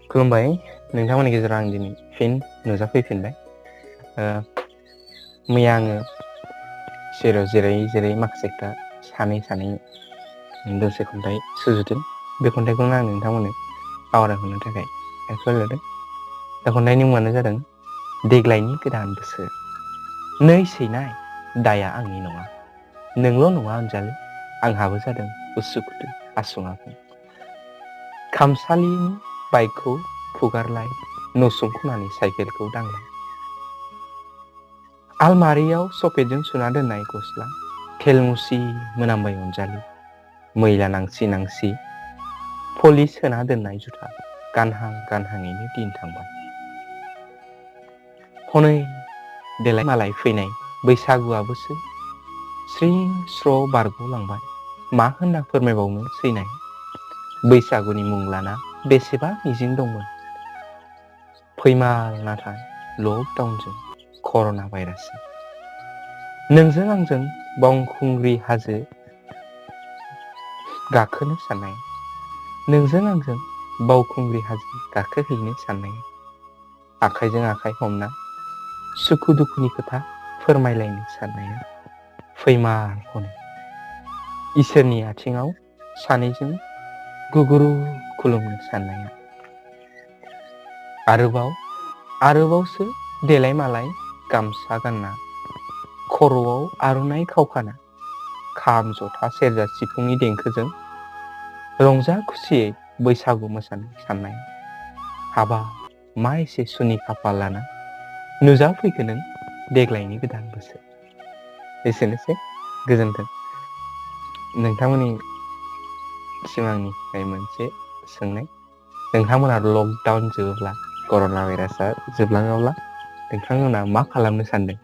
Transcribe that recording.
खुलुमबाय नोंथांमोननि गेजेराव आं दिनै फिन नुजाफैफिनबाय। मैया आङो जेराव जेरै माखासे खोथा सानै दसे खन्थाइ सुजुदों। बे खन्थाइखौनो आं नोंथांमोननो आवरायहरनो थाखाय आखायाव लादों। दा खन्थाइनि मुङानो जादों देग्लायनि गोदान बोसोर। नै सैनाय दाया आंनि नङा, नोंल' नङा अनजालि आंहाबो जादों उसुखुथु आसु आफा। खामसालिनि बाइकखौ फुगारलाय, नसुंखनानि साइकेलखौ दांलाय। आलमारियाव सकेटजों सुना दोननाय गस्ला खेलमुसि मोनामबाय अनजालि, मैला नांसि पलिस होना दोननाय जुथा गानहां गानहाङैनो दिन थांबाय। हनै देलाय मालाय फैनाय बैसागुआबोसो स्रिं स्र' बारग'लांबाय, मा होनना फोरमायबावनो सैनाय। बैसागुनि मुं लाना बेसेबा मिजिं दंमोन, फैमाल नाथाय लकडाउनजों कर'ना भाइरासजों। नोंजों आंजों बावखुंग्रि हाजो गाखोनो साननाय, नोंजों आंजों बावखुंग्रि हाजो गाखोहैनो साननाय। आखाइजों आखाइ हमना सुखु दुखुनि खोथा फोरमायलायनो साननाया फैमाल हनै इसोरनि आथिङाव सानैजों गुगुरु खुलुमनो साननाया। आरोबावसो देलाय मालाय गामसा गानना, खर'आव आर'नाइ खावखाना, खाम जथा सेरजा सिफुंनि देंखोजों रंजा खुसियै बैसागु मोसानो साननाय। हाबाब मा एसे सुनि खाफाल लाना नुजाफैखो नों देग्लायनि गोदान बोसोर। एसेनोसै, गोजोन्थों। नोंथांमोननि सिमांनिफ्राय मोनसे सोंनाय, नोंथांमोना लकडाउन जोबोब्ला कर'ना भाइरासआ जोबलाङोब्ला नोंथांमोना मा खालामनो सानदों?